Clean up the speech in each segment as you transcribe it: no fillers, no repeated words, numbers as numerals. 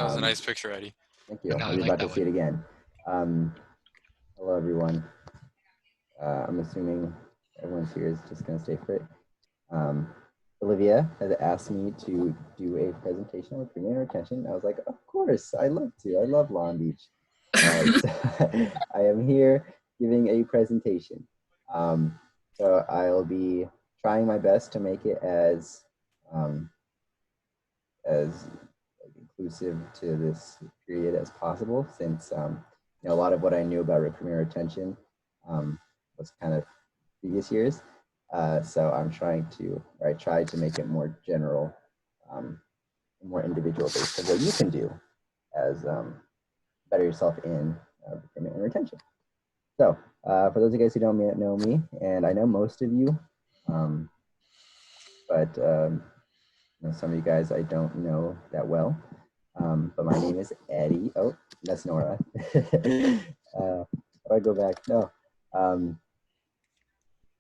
was a nice picture, Eddie. Thank you. No, I I'll be like about to that see it again. Hello, everyone. I'm assuming everyone's here is just going to stay put. Olivia has asked me to do a presentation on recruitment and retention. I was like, of course, I'd love to. I love Long Beach. So I am here giving a presentation. So I'll be trying my best to make it as inclusive to this period as possible, since you know, a lot of what I knew about recruitment and retention was kind of previous years. So I'm trying to, or I tried to make it more general, more individual based of what you can do as better yourself in recruitment and retention. So for those of you guys who don't know me, and I know most of you, but you know, some of you guys I don't know that well. But my name is Eddie. Oh, that's Nora. How do I go back? No.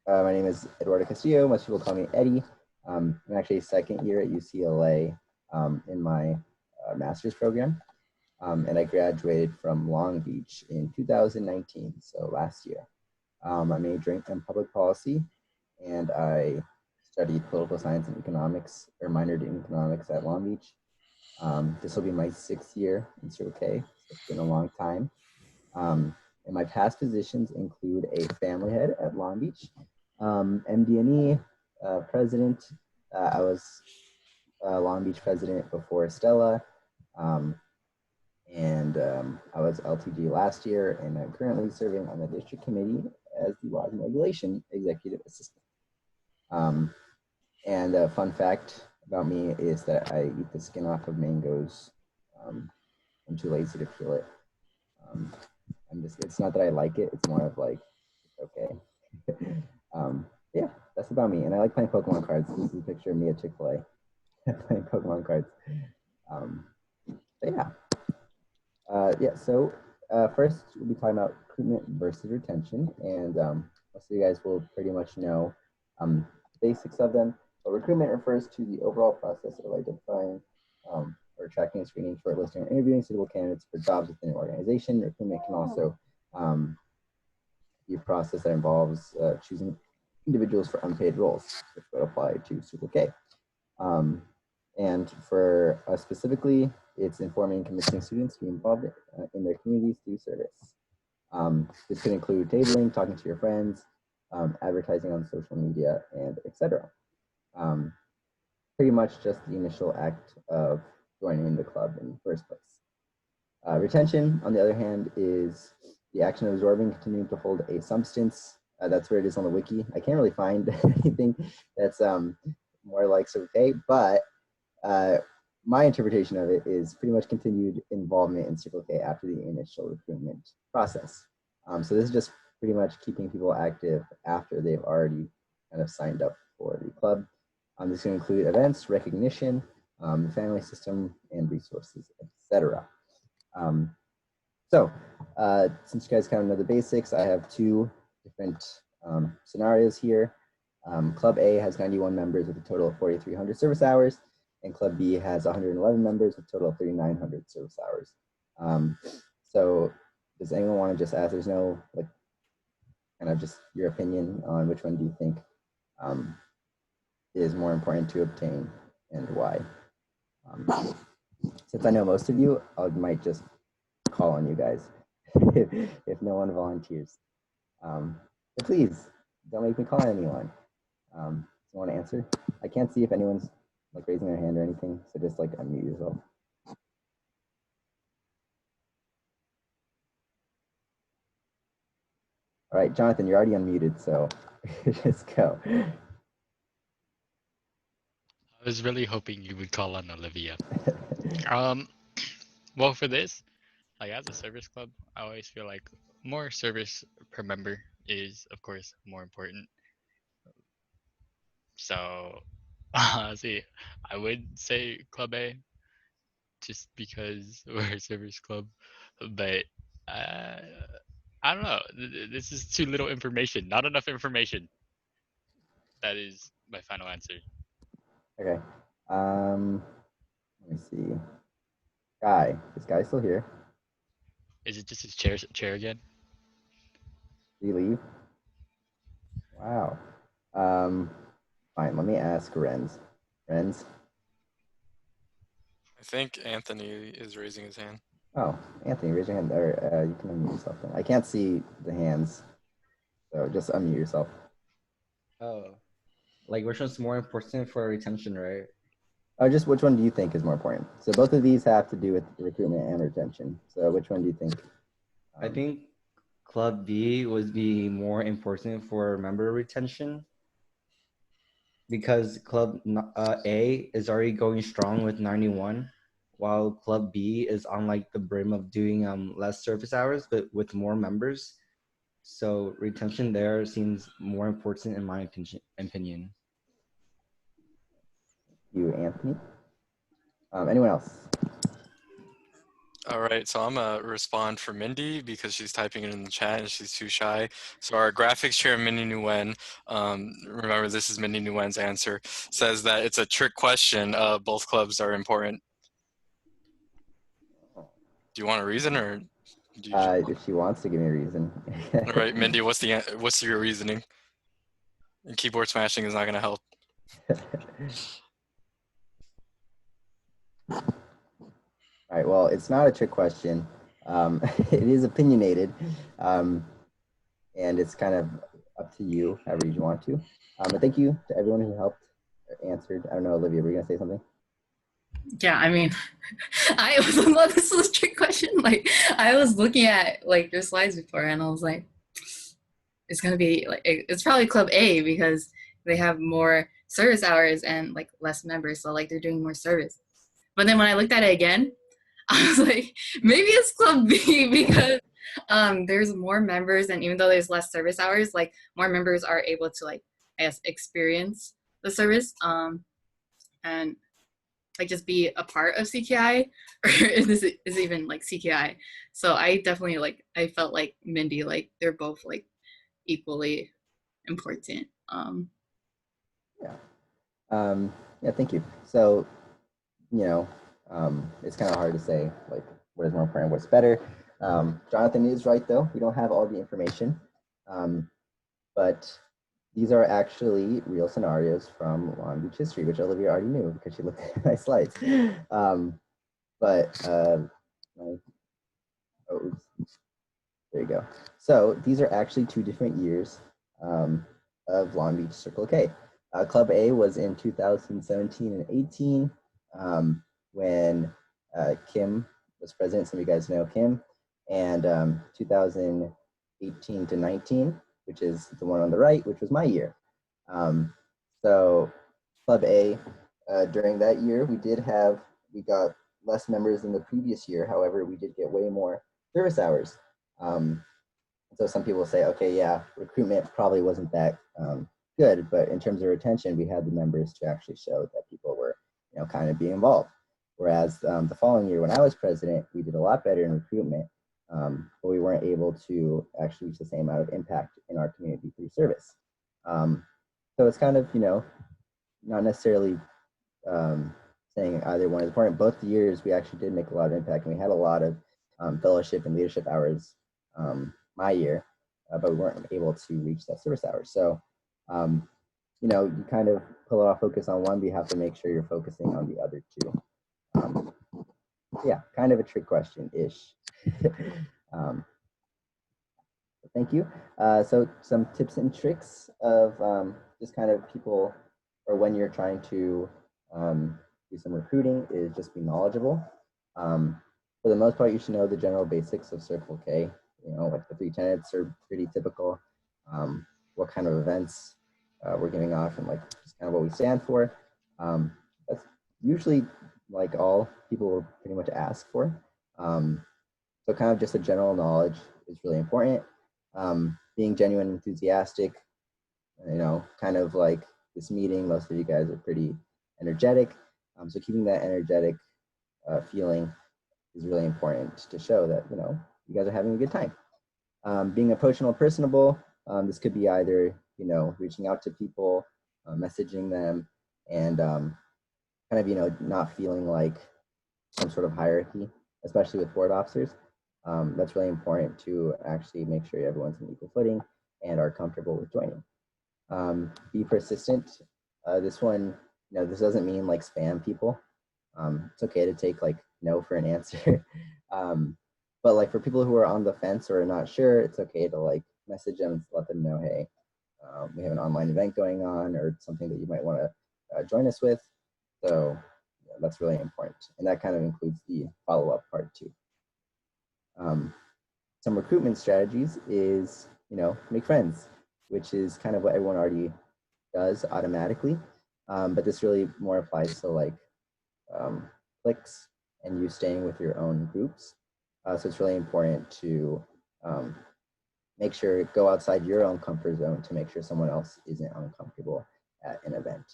My name is Eduardo Castillo. Most people call me Eddie. I'm actually second year at UCLA in my master's program. And I graduated from Long Beach in 2019, so last year. I'm majoring in public policy, and I studied political science and economics, or minored in economics at Long Beach. This will be my 6th year in CSULB, so it's been a long time. And my past positions include a family head at Long Beach, MD&E president. I was Long Beach president before Stella, and I was LTG last year, and I'm currently serving on the district committee as the laws and regulation executive assistant. And a fun fact about me is that I eat the skin off of mangoes. I'm too lazy to peel it. It's not that I like it, it's more of like, okay. Yeah, that's about me. And I like playing Pokemon cards. This is a picture of me at Chick-fil-A playing Pokemon cards. But yeah. Yeah, so first we'll be talking about recruitment versus retention. And most of you guys will pretty much know the basics of them. But recruitment refers to the overall process of identifying or attracting, screening, shortlisting, or interviewing suitable candidates for jobs within an organization. Recruitment can also be a process that involves choosing individuals for unpaid roles, which would apply to CSULB. And for us specifically, it's informing and convincing students to be involved in their communities through service. This could include tabling, talking to your friends, advertising on social media, and etc. Pretty much just the initial act of joining the club in the first place. Retention, on the other hand, is the action of absorbing, continuing to hold a substance. That's where it is on the wiki. I can't really find anything that's more like CSULB, but my interpretation of it is pretty much continued involvement in CSULB after the initial recruitment process. So this is just pretty much keeping people active after they've already kind of signed up for the club. This can include events, recognition, the family system, and resources, etc. So since you guys kind of know the basics, I have 2 different scenarios here. Club A has 91 members with a total of 4,300 service hours, and Club B has 111 members with a total of 3,900 service hours. So does anyone want to just ask, there's no, like, kind of just your opinion on which one do you think is more important to obtain and why? Since I know most of you, I might just call on you guys if no one volunteers. But please, don't make me call anyone. You want to answer? I can't see if anyone's like raising their hand or anything, so just like unmute yourself. All right, Jonathan, you're already unmuted, so just go. I was really hoping you would call on Olivia. Well, for this, like as a service club, I always feel like more service per member is, of course, more important. So, see, I would say Club A, just because we're a service club, but I don't know. This is too little information. Not enough information. That is my final answer. Okay. Let me see. Guy. Is Guy still here? Is it just his chair again? Did he leave? Wow. Um, fine. Let me ask Renz. Renz. I think Anthony is raising his hand. Oh, Anthony, raise your hand. Or you can unmute yourself then. I can't see the hands, so just unmute yourself. Oh, like which one's more important for retention, right? Just which one do you think is more important? So both of these have to do with recruitment and retention. So which one do you think? I think Club B would be more important for member retention because Club A is already going strong with 91, while Club B is on like the brim of doing less service hours, but with more members. So retention there seems more important in my opinion. You, Anthony. Anyone else? All right, so I'm gonna respond for Mindy because she's typing it in the chat and she's too shy. So our graphics chair, Mindy Nguyen, remember this is Mindy Nguyen's answer, says that it's a trick question. Both clubs are important. Do you want a reason or do you just... If she wants to give me a reason. All right, Mindy, what's your reasoning? And keyboard smashing is not gonna help. All right, well, it's not a trick question. It is opinionated, and it's kind of up to you, however you want to. But thank you to everyone who helped or answered. I don't know, Olivia, were you gonna say something? Yeah, I mean, I was this was a trick question. Like, I was looking at like your slides before, and I was like, it's gonna be like it's probably Club A because they have more service hours and like less members, so like they're doing more service. But then when I looked at it again, I was like, maybe it's Club B because there's more members, and even though there's less service hours, like more members are able to like I guess experience the service and like just be a part of CKI or is it even like CKI. So I definitely like I felt like Mindy, like they're both like equally important. Yeah, thank you. So, you know, it's kind of hard to say like what is more important, what's better. Jonathan is right though. We don't have all the information, but these are actually real scenarios from Long Beach history, which Olivia already knew because she looked at my slides. There you go. So these are actually two different years of Long Beach Circle K. Club A was in 2017 and 18 when Kim was president. Some of you guys know Kim. And 2018 to 19, which is the one on the right, which was my year. So Club A, during that year, we got less members than the previous year. However, we did get way more service hours. So some people say, okay, yeah, recruitment probably wasn't that good, but in terms of retention, we had the members to actually show that people were, kind of being involved. Whereas the following year, when I was president, we did a lot better in recruitment, but we weren't able to actually reach the same amount of impact in our community through service. So it's kind of, not necessarily saying either one is important. Both years, we actually did make a lot of impact, and we had a lot of fellowship and leadership hours my year, but we weren't able to reach that service hour. So, you kind of pull off focus on one, but you have to make sure you're focusing on the other two. Yeah, kind of a trick question-ish. Thank you. So some tips and tricks of just kind of people, or when you're trying to do some recruiting, is just be knowledgeable. For the most part, you should know the general basics of Circle K. Like the 3 tenets are pretty typical. What kind of events we're giving off, and like just kind of what we stand for. That's usually like all people will pretty much ask for. So kind of just a general knowledge is really important. Being genuine, enthusiastic, kind of like this meeting, most of you guys are pretty energetic. So keeping that energetic feeling is really important to show that, you guys are having a good time. Being approachable and personable, this could be either, reaching out to people, messaging them, and kind of, not feeling like some sort of hierarchy, especially with board officers. That's really important to actually make sure everyone's on equal footing and are comfortable with joining. Be persistent. This one, this doesn't mean like spam people. It's okay to take like no for an answer. But like for people who are on the fence or are not sure, it's okay to like message them and let them know, hey, we have an online event going on or something that you might want to join us with. So that's really important. And that kind of includes the follow-up part too. Some recruitment strategies is, make friends, which is kind of what everyone already does automatically. But this really more applies to like clicks and you staying with your own groups. So it's really important to make sure go outside your own comfort zone to make sure someone else isn't uncomfortable at an event.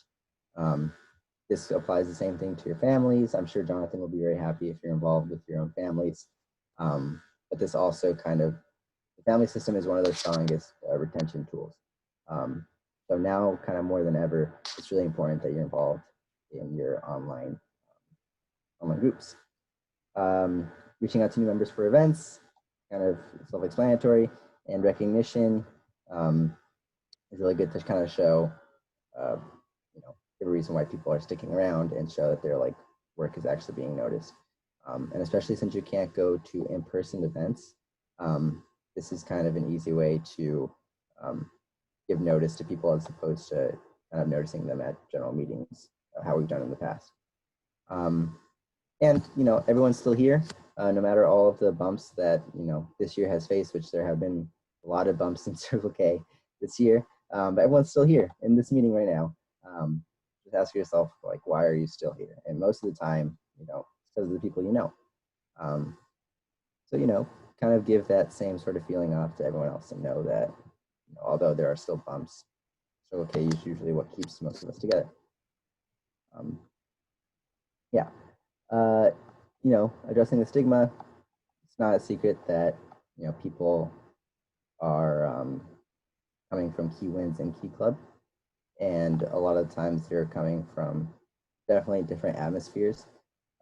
This applies the same thing to your families. I'm sure Jonathan will be very happy if you're involved with your own families. But this also kind of, the family system is one of the strongest retention tools. So now kind of more than ever, it's really important that you're involved in your online groups. Reaching out to new members for events, kind of self-explanatory, and recognition is really good to kind of show, the reason why people are sticking around and show that their like work is actually being noticed. And especially since you can't go to in-person events, this is kind of an easy way to give notice to people as opposed to kind of noticing them at general meetings, how we've done in the past. And everyone's still here, no matter all of the bumps that this year has faced, which there have been a lot of bumps in Circle K this year, but everyone's still here in this meeting right now. Just ask yourself, like, why are you still here? And most of the time, it's because of the people you know. So kind of give that same sort of feeling off to everyone else and know that although there are still bumps, Circle K is usually what keeps most of us together. Yeah. Addressing the stigma, it's not a secret that, people are coming from Key Wins and Key Club. And a lot of times they're coming from definitely different atmospheres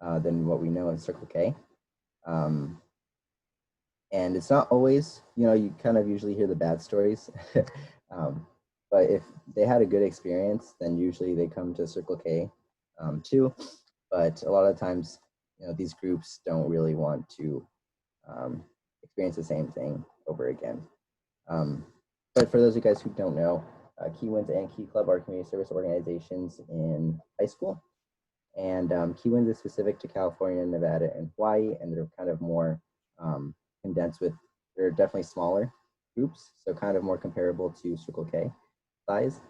than what we know in Circle K. And it's not always, you kind of usually hear the bad stories. But if they had a good experience, then usually they come to Circle K too. But a lot of times, these groups don't really want to experience the same thing over again. But for those of you guys who don't know, Key Wins and Key Club are community service organizations in high school. And Key Wins is specific to California, Nevada, and Hawaii, and they're kind of more condensed with, they're definitely smaller groups, so kind of more comparable to Circle K size.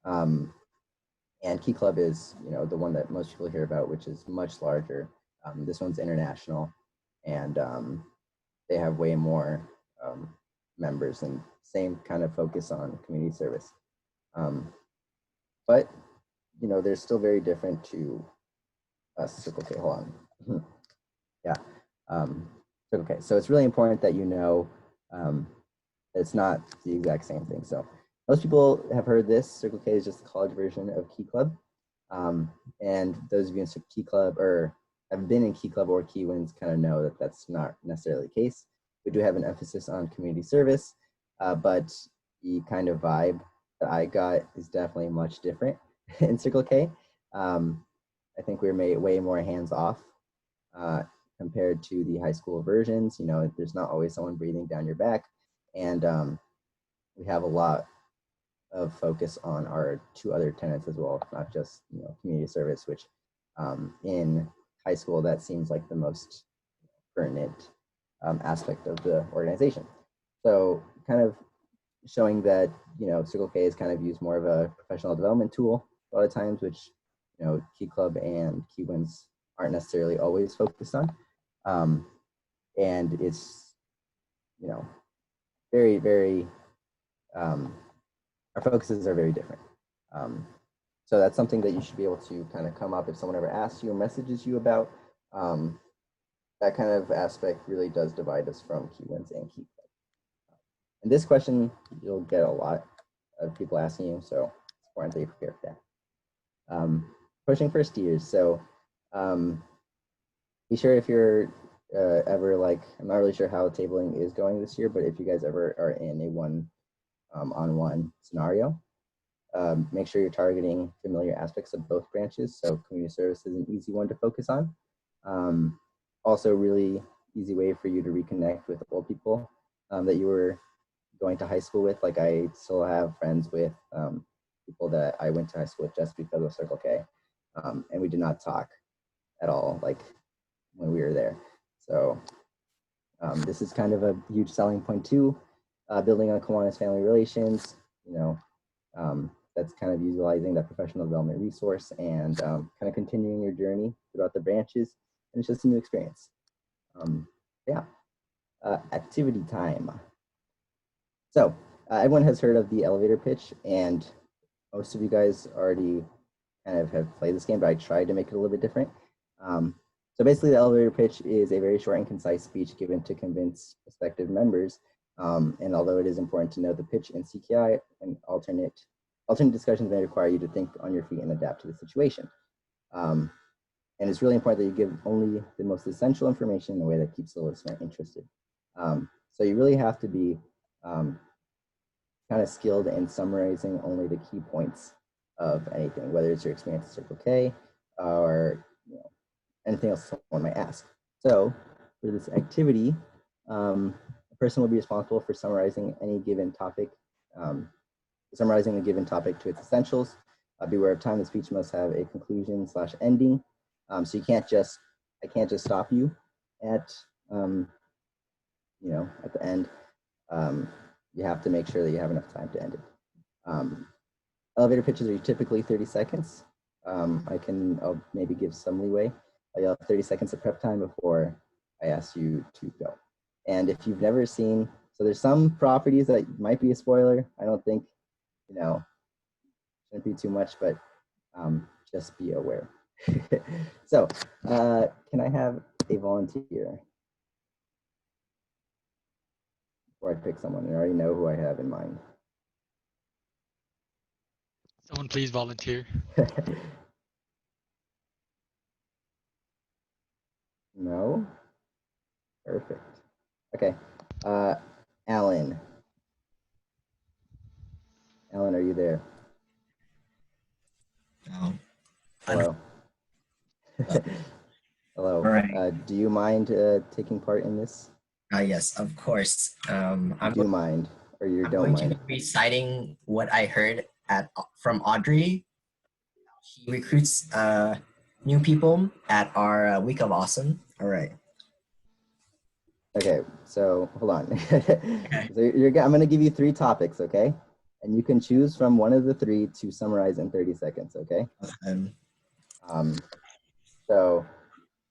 And Key Club is, the one that most people hear about, which is much larger. This one's international, and they have way more members and same kind of focus on community service. But, they're still very different to Circle K. Hold on. Yeah. Circle K. So it's really important that it's not the exact same thing. So most people have heard this. Circle K is just the college version of Key Club. And those of you in Key Club or have been in Key Club or Key Wins kind of know that that's not necessarily the case. We do have an emphasis on community service, but the kind of vibe that I got is definitely much different in Circle K. I think we're made way more hands-off compared to the high school versions. There's not always someone breathing down your back, and we have a lot of focus on our two other tenets as well, not just community service, which in high school that seems like the most pertinent aspect of the organization. So kind of showing that Circle K is kind of used more of a professional development tool a lot of times, which Key Club and Key Wins aren't necessarily always focused on, and it's very, very our focuses are very different. So that's something that you should be able to kind of come up if someone ever asks you or messages you about. That kind of aspect really does divide us from Key Wins and Key Club. And this question, you'll get a lot of people asking you, so it's important that you prepare for that. Pushing first years. So be sure if you're ever like, I'm not really sure how tabling is going this year, but if you guys ever are in a one-on-one scenario, make sure you're targeting familiar aspects of both branches. So community service is an easy one to focus on. Also, really easy way for you to reconnect with old people that you were going to high school with. Like I still have friends with people that I went to high school with just because of Circle K, and we did not talk at all like when we were there. So this is kind of a huge selling point too, building on Kiwanis family relations. You know, that's kind of utilizing that professional development resource and kind of continuing your journey throughout the branches. And it's just a new experience. Yeah, activity time. So everyone has heard of the elevator pitch, and most of you guys already kind of have played this game, but I tried to make it a little bit different. So basically the elevator pitch is a very short and concise speech given to convince prospective members. And although it is important to know the pitch in CKI, and alternate discussions may require you to think on your feet and adapt to the situation. And it's really important that you give only the most essential information in a way that keeps the listener interested. So you really have to be kind of skilled in summarizing only the key points of anything, whether it's your experience at Circle K or anything else someone might ask. So for this activity, a person will be responsible for summarizing any given topic, summarizing a given topic to its essentials. Beware of time. The speech must have a conclusion / ending. So I can't just stop you at, at the end. You have to make sure that you have enough time to end it. Elevator pitches are typically 30 seconds. I'll maybe give some leeway. You'll have 30 seconds of prep time before I ask you to go. And if you've never seen, so there's some properties that might be a spoiler. I don't think, shouldn't be too much, but just be aware. So can I have a volunteer before I pick someone? I already know who I have in mind. Someone please volunteer. No? Perfect. Okay. Alan. Alan, are you there? No. Hello. Hello. All right. Do you mind taking part in this? Yes, of course. Do you mind, or you I'm don't going to mind? be reciting what I heard from Audrey. She recruits new people at our Week of Awesome. All right. Okay, so hold on. So I'm going to give you 3 topics, okay? And you can choose from one of the 3 to summarize in 30 seconds, okay? So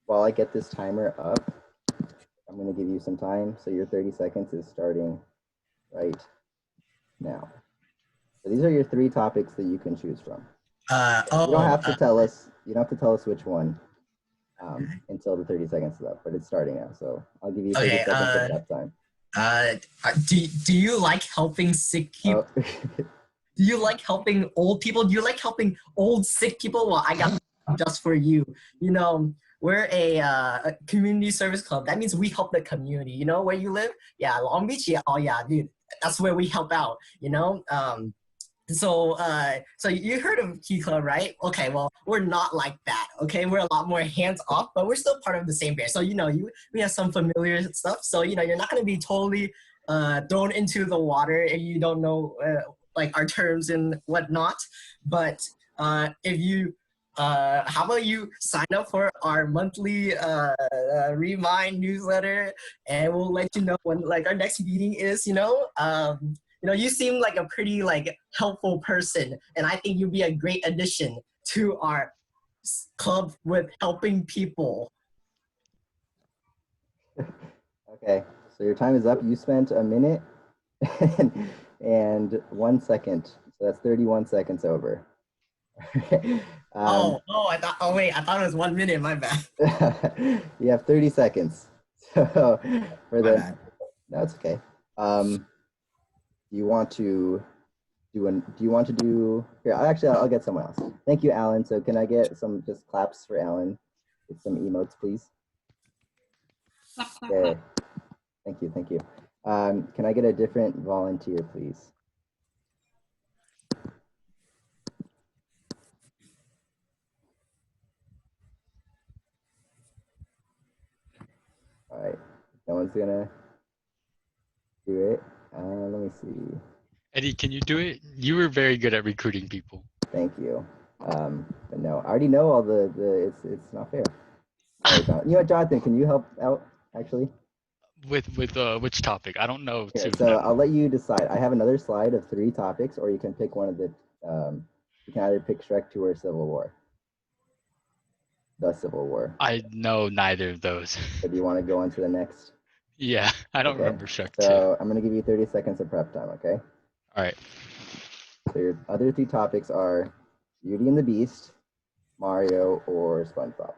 while I get this timer up, I'm going to give you some time. So your 30 seconds is starting right now. So these are your 3 topics that you can choose from. You don't have to tell us. You don't have to tell us which one until the 30 seconds is up. But it's starting now, so I'll give you 30 seconds of prep time. Do you like helping sick people? Oh. Do you like helping old people? Do you like helping old sick people? Well, I got just for you. We're a community service club. That means we help the community. You know where you live? Yeah, Long Beach. Yeah, oh yeah, dude. That's where we help out. So you heard of Key Club, right? Okay, well, we're not like that. Okay, we're a lot more hands off, but we're still part of the same band. So we have some familiar stuff. So you're not gonna be totally thrown into the water if you don't know like our terms and whatnot. But if you how about you sign up for our monthly Remind newsletter, and we'll let you know when like our next meeting is. You seem like a pretty helpful person, and I think you'd be a great addition to our club with helping people. Okay, so your time is up. You spent a minute and 1 second. So that's 31 seconds over. I thought it was 1 minute. My bad. You have 30 seconds. So no, it's okay. Do you want to do here? I'll get someone else. Thank you, Alan. So can I get some just claps for Alan with some emotes, please? Okay. Thank you. Thank you. Can I get a different volunteer, please? All right. No one's gonna do it. Let me see. Eddie, can you do it? You were very good at recruiting people. Thank you. But no, I already know all the it's not fair. Sorry, Jonathan. You know what, Jonathan, can you help out actually? With which topic? I don't know Here, two. so I'll let you decide. I have another slide of 3 topics, or you can pick one of the you can either pick Shrek 2 or Civil War. The Civil War. I know neither of those. So do you want to go on to the next? Yeah, I don't Okay. remember Shrek 2. So I'm gonna give you 30 seconds of prep time, okay? All right. So your other 3 topics are Beauty and the Beast, Mario, or SpongeBob.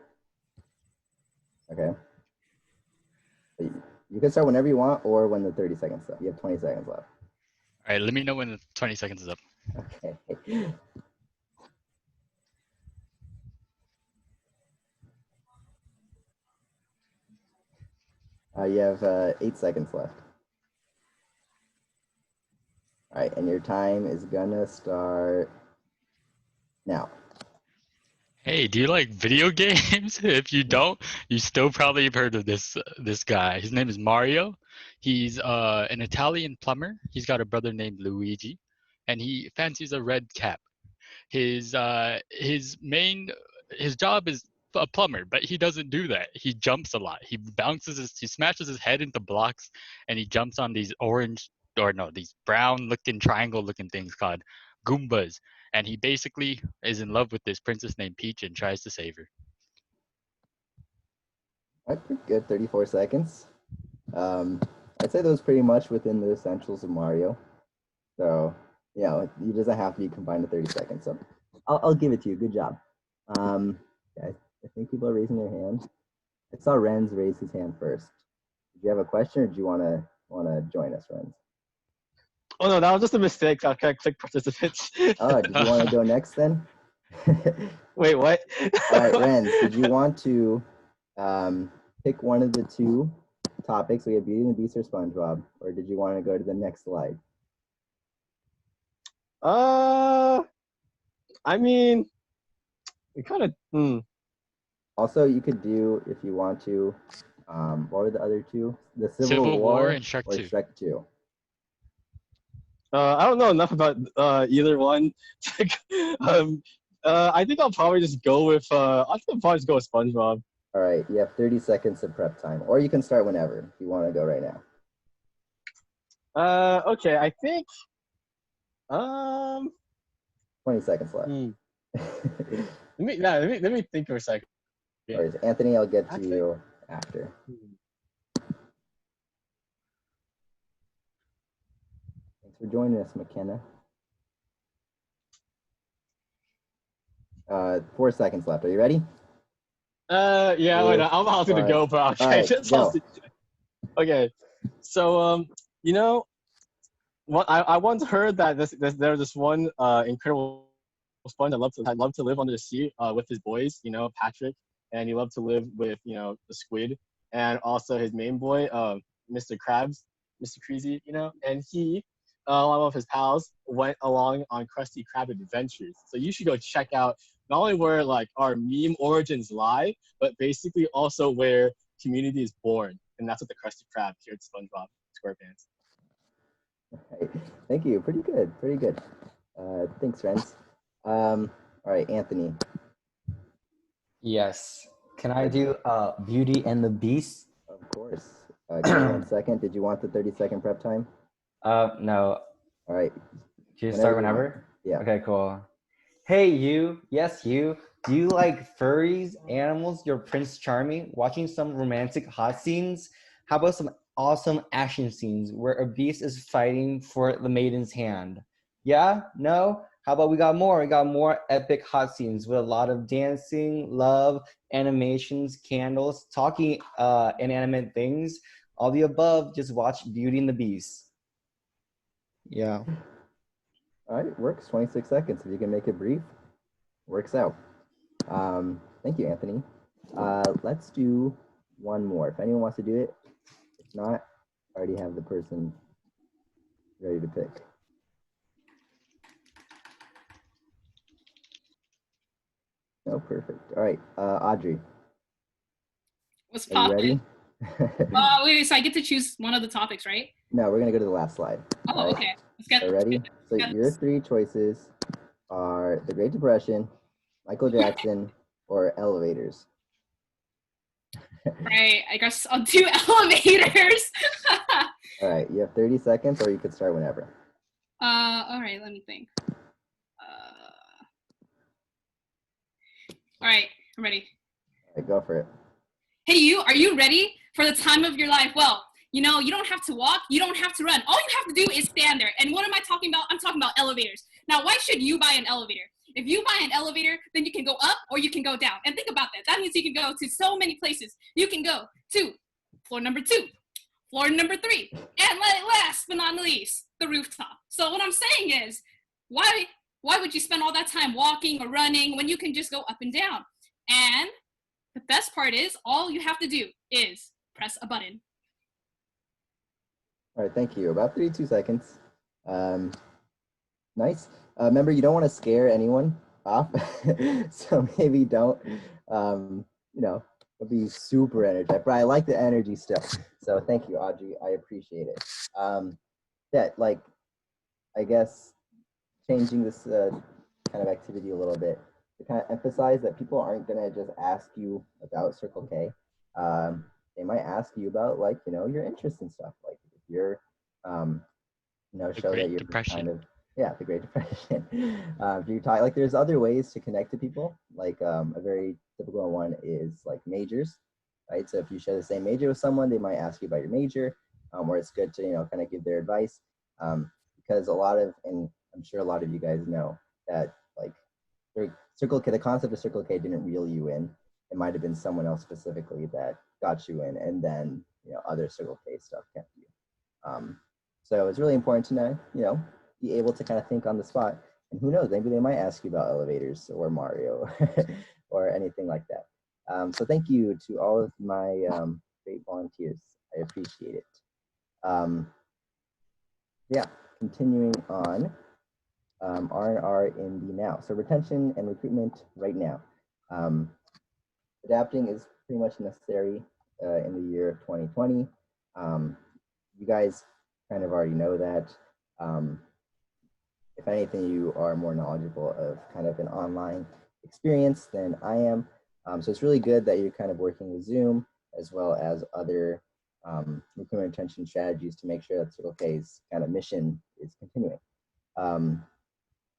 Okay. So you can start whenever you want, or when the 30 seconds left. You have 20 seconds left. All right, let me know when the 20 seconds is up. Okay. You have 8 seconds left. All right, and your time is gonna start now. Hey, do you like video games? If you don't, you still probably have heard of this guy. His name is Mario. He's an Italian plumber. He's got a brother named Luigi, and he fancies a red cap. His job is a plumber, but he doesn't do that. He jumps a lot. He smashes his head into blocks, and he jumps on these these brown looking triangle looking things called Goombas. And he basically is in love with this princess named Peach and tries to save her. All right, pretty good. 34 seconds. I'd say those pretty much within the essentials of Mario. So, you know, it doesn't have to be combined to 30 seconds. So I'll give it to you. Good job. Yeah, I think people are raising their hands. I saw Renz raise his hand first. Did you have a question, or do you want to join us, Renz? Oh no, that was just a mistake. I click participants. Oh, did you want to go next then? Wait, what? All right, Renz, did you want to pick one of the 2 topics? We have Beauty and the Beast or SpongeBob, or did you want to go to the next slide? I mean, we kind of. Also, you could do, if you want to, what were the other 2? The Civil War and Shrek or 2. Shrek 2. I don't know enough about either one. I think I'll probably just go with. I think I'll probably just go with SpongeBob. All right, you have 30 seconds of prep time, or you can start whenever if you want to go right now. Okay, I think. 20 seconds left. Let me think for a second. All right, Anthony, I'll get to you after. Thanks for joining us, McKenna. 4 seconds left. Are you ready? Yeah, wait, I'm about to go, but okay. Right, go. Okay, so you know, what I once heard that there's this one incredible sponge that loved to live under the sea with his boys, you know, Patrick, and he loved to live with, you know, the squid, and also his main boy, Mr. Krabs, Mr. Creasy, you know, and he, along with his pals, went along on Krusty Krab adventures. So you should go check out not only where like our meme origins lie, but basically also where community is born, and that's what the Krusty Krab here at SpongeBob SquarePants. Right. Thank you. Pretty good. Pretty good. Thanks, friends. All right, Anthony. Yes. Can I do Beauty and the Beast? Of course. Give me 1 second. Did you want the 30-second prep time? No. All right. Can you start whenever? Yeah. Okay, cool. Hey, you. Yes, you. Do you like furries, animals? You're Prince Charming. Watching some romantic hot scenes? How about some awesome action scenes where a beast is fighting for the maiden's hand? Yeah? No? How about we got more? We got more epic hot scenes with a lot of dancing, love, animations, candles, talking inanimate things. All the above, just watch Beauty and the Beast. Yeah. All right, works. 26 seconds. If you can make it brief, works out. Thank you, Anthony. Let's do one more. If anyone wants to do it, if not, I already have the person ready to pick. Oh, perfect. All right, Audrey, What's are you ready? poppin'? Wait, so I get to choose one of the topics, right? No, we're gonna go to the last slide. Oh, All right. okay. Let's get. So ready? So get your this. 3 choices are the Great Depression, Michael Jackson, or elevators. Right, I guess I'll do elevators. All right, you have 30 seconds, or you could start whenever. All right, let me think. All right, I'm ready. All right, go for it. Hey, you, are you ready for the time of your life? Well, you know, you don't have to walk, you don't have to run. All you have to do is stand there. And what am I talking about? I'm talking about elevators. Now, why should you buy an elevator? If you buy an elevator, then you can go up or you can go down. And think about that. That means you can go to so many places. You can go to floor number 2, floor number 3, and last but not least, the rooftop. So what I'm saying is, why would you spend all that time walking or running when you can just go up and down? And the best part is, all you have to do is press a button. All right, thank you. About 32 seconds. Nice. Remember, you don't want to scare anyone off, so maybe don't, you know, be super energetic. But I like the energy still. So thank you, Audrey. I appreciate it. Yeah, like, I guess changing this kind of activity a little bit to kind of emphasize that people aren't gonna just ask you about Circle K. They might ask you about, like, you know, your interests and stuff. Like if you're, you know, show that you're kind of, yeah, the Great Depression. If you talk, like, there's other ways to connect to people. Like a very typical one is like majors, right? So if you share the same major with someone, they might ask you about your major, or it's good to, you know, kind of give their advice, because a lot of, and I'm sure a lot of you guys know that, like, Circle K, the concept of Circle K didn't reel you in. It might have been someone else specifically that got you in, and then, you know, other Circle K stuff kept you. So it's really important to know, you know, be able to kind of think on the spot. And who knows, maybe they might ask you about elevators or Mario or anything like that. So thank you to all of my great volunteers. I appreciate it. Yeah, continuing on, R&R in the now. So retention and recruitment right now. Adapting is pretty much necessary in the year of 2020. You guys kind of already know that. If anything, you are more knowledgeable of kind of an online experience than I am. So it's really good that you're kind of working with Zoom as well as other recruitment retention strategies to make sure that Circle K's kind of mission is continuing.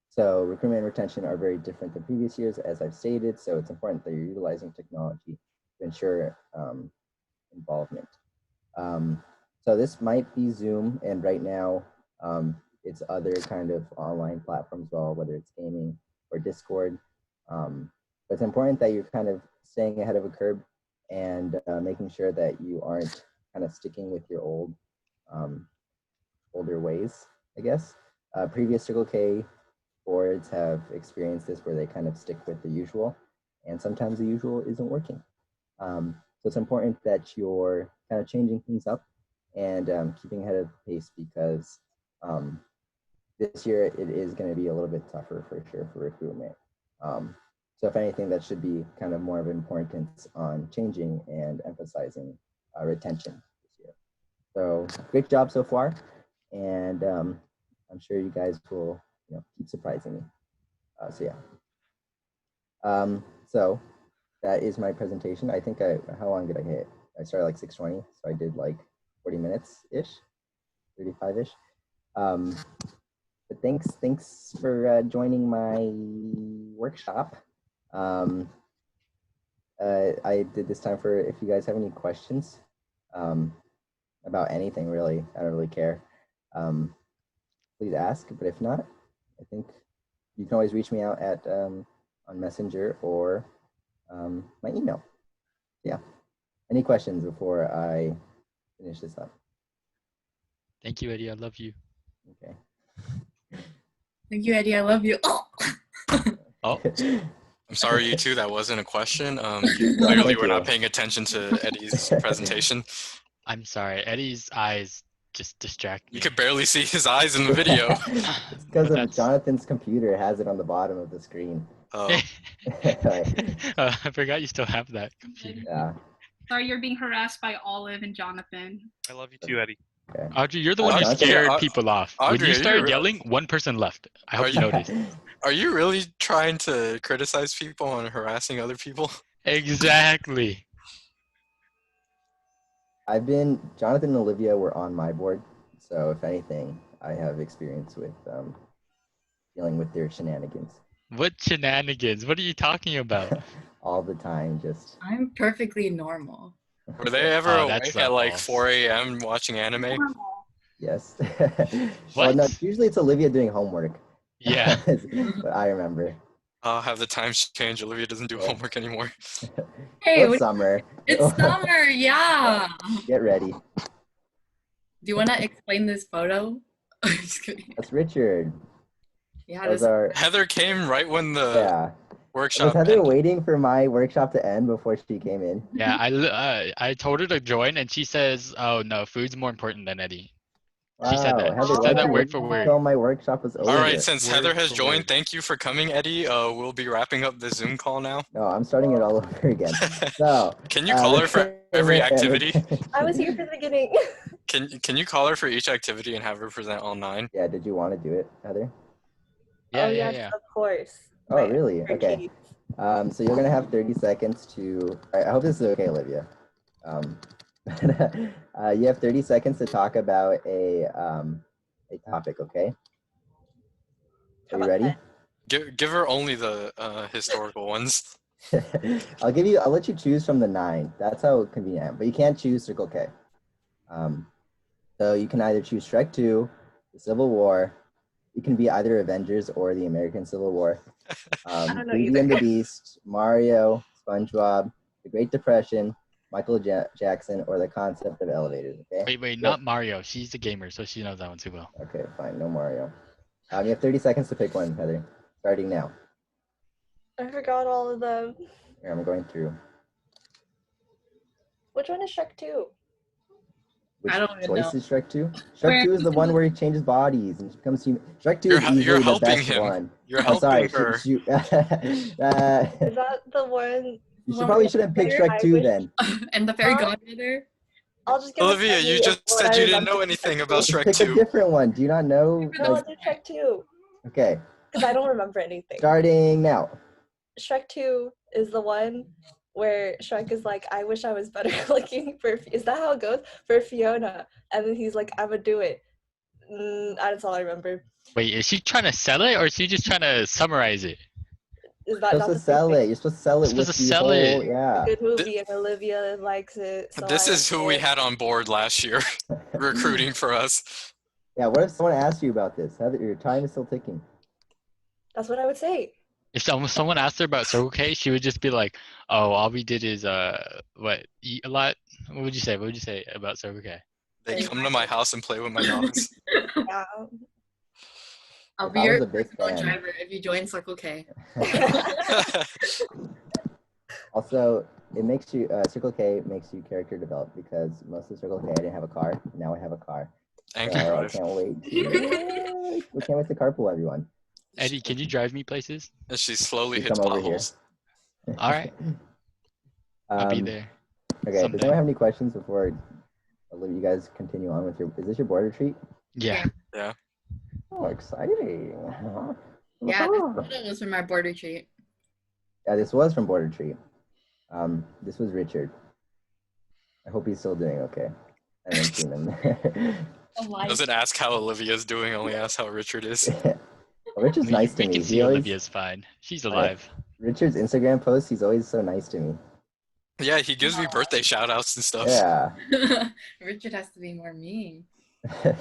So recruitment and retention are very different than previous years, as I've stated. So it's important that you're utilizing technology to ensure involvement. So this might be Zoom, and right now it's other kind of online platforms as well, whether it's gaming or Discord. But it's important that you're kind of staying ahead of a curve and making sure that you aren't kind of sticking with your old, older ways, I guess. Previous Circle K boards have experienced this where they kind of stick with the usual, and sometimes the usual isn't working. So it's important that you're kind of changing things up and keeping ahead of the pace, because this year it is going to be a little bit tougher for sure for recruitment. So if anything, that should be kind of more of importance on changing and emphasizing retention this year. So great job so far, and I'm sure you guys will, you know, keep surprising me. So yeah. So that is my presentation. I think how long did I hit? I started like 6:20, so I did like 40 minutes-ish, 35-ish. But thanks for joining my workshop. I did this time for, if you guys have any questions about anything really, I don't really care. Please ask, but if not, I think you can always reach me out at on Messenger or my email. Yeah. Any questions before I finish this up? Thank you, Eddie. I love you. Okay. Thank you, Eddie. I love you. Oh. Oh. I'm sorry, you two. That wasn't a question. Well, Clearly, thank we're not you. paying attention to Eddie's presentation. I'm sorry. Eddie's eyes just distract me. You could barely see his eyes in the video. It's because of Jonathan's computer has it on the bottom of the screen. Oh, I forgot you still have that computer. Yeah. Sorry, you're being harassed by Olive and Jonathan. I love you too, Eddie. Okay. Audrey, you're the one who Jonathan- scared people off. When Audrey, you are you started real- yelling, one person left. I hope you noticed. are you really trying to criticize people and harassing other people? Exactly. Jonathan and Olivia were on my board, so if anything, I have experience with dealing with their shenanigans What shenanigans? What are you talking about? all the time. Just I'm perfectly normal. Were they ever Oh, that's awake at like levels. 4 a.m. watching anime? yes. What? Well, no, usually it's Olivia doing homework. Yeah. But I remember. I'll have the times change. Olivia doesn't do homework anymore. Hey, It's summer. it's summer, yeah. Get ready. Do you want to explain this photo? Just kidding. That's Richard. Yeah, Those this, are Heather came right when the yeah. workshop Was Heather ended. waiting for my workshop to end before she came in? Yeah, I told her to join, and she says, "Oh no, food's more important than Eddie." She said that. Heather, She why said that didn't word you for wait word. Until my workshop was over. All right, since Word Heather has for joined, word. thank you for coming, Eddie. We'll be wrapping up the Zoom call now. No, I'm starting it all over again. So Can you call her for every activity? I was here for the beginning. Can you call her for each activity and have her present all 9? Yeah, did you want to do it, Heather? Yeah, oh, yeah, yes, yeah. of course. Oh, Right. really? For Okay. keys. So you're gonna have 30 seconds to. All right, I hope this is okay, Olivia. You have 30 seconds to talk about a topic. Okay. How Are you about ready? Give her only the historical ones. I'll let you choose from the 9. That's how convenient I am. But you can't choose Circle K. So you can either choose Shrek 2, the Civil War. You can be either Avengers or the American Civil War. don't know Beauty either. and the Beast, Mario, SpongeBob, the Great Depression, Michael Jackson, or the concept of elevators. Okay. Wait, not Mario. She's the gamer, so she knows that one too well. Okay, fine. No Mario. You have 30 seconds to pick one, Heather. Starting now. I forgot all of them. Here, I'm going through. Which one is Shrek 2? Which I don't even choice know. is Shrek 2? Shrek 2 is the one where he changes bodies and becomes human. Shrek 2 is You're easily the helping best him. one. You're Oh, sorry. helping her. Is that the one? Probably shouldn't pick Shrek I 2 wish- then. and the fairy Huh? godmother. I'll just give a Olivia, summary you of just what said I you didn't remember know from anything Shrek about 2. Shrek Pick a 2. different one. Do you not know? No, Like, it's Shrek 2. okay, Because I don't remember anything. starting now. Shrek 2 is the one where Shrek is like, I wish I was better looking for. Is that how it goes? For Fiona. And then he's like, I would do it. That's all I remember. Wait, is she trying to sell it, or is she just trying to summarize it? Is that You're not supposed the to sell same it. thing? You're supposed to sell it You're with supposed to the sell whole, it. yeah. Good movie, and Olivia likes it. So This I is who we did. had on board last year, recruiting for us. Yeah, what if someone asked you about this? Heather, your time is still ticking. That's what I would say. If someone asked her about Circle K, she would just be like, "Oh, all we did is eat a lot." What would you say? What would you say about Circle K? They come to my house and play with my dogs. Yeah. I'll If be I your was a big personal fan. driver if you join Circle K. Also, it makes you Circle K makes you character develop because most of Circle K I didn't have a car. Now I have a car. And So can I drive. can't wait. We can't wait to carpool, everyone. Eddie, can you drive me places? And she slowly You hits come over here. potholes. All right, I'll be there. Okay. Does someday. anyone have any questions before I let you guys continue on with your? Is this your board retreat? Yeah. Yeah. Oh, exciting! Yeah, this photo was from our board retreat. Yeah, this was from board retreat. This was Richard. I hope he's still doing okay. I haven't seen him. Doesn't ask how Olivia's doing, only asks how Richard is. Well, Richard's We, nice we to me. can see Olivia's fine. She's alive. Richard's Instagram posts, he's always so nice to me. Yeah, he gives me birthday shout outs and stuff. Yeah. Richard has to be more mean. All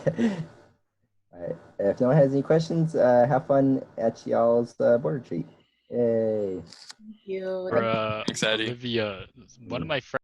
right. If no one has any questions, have fun at y'all's board retreat. Yay. Thank you. Or Thanks, Eddie. Olivia, one of my friends.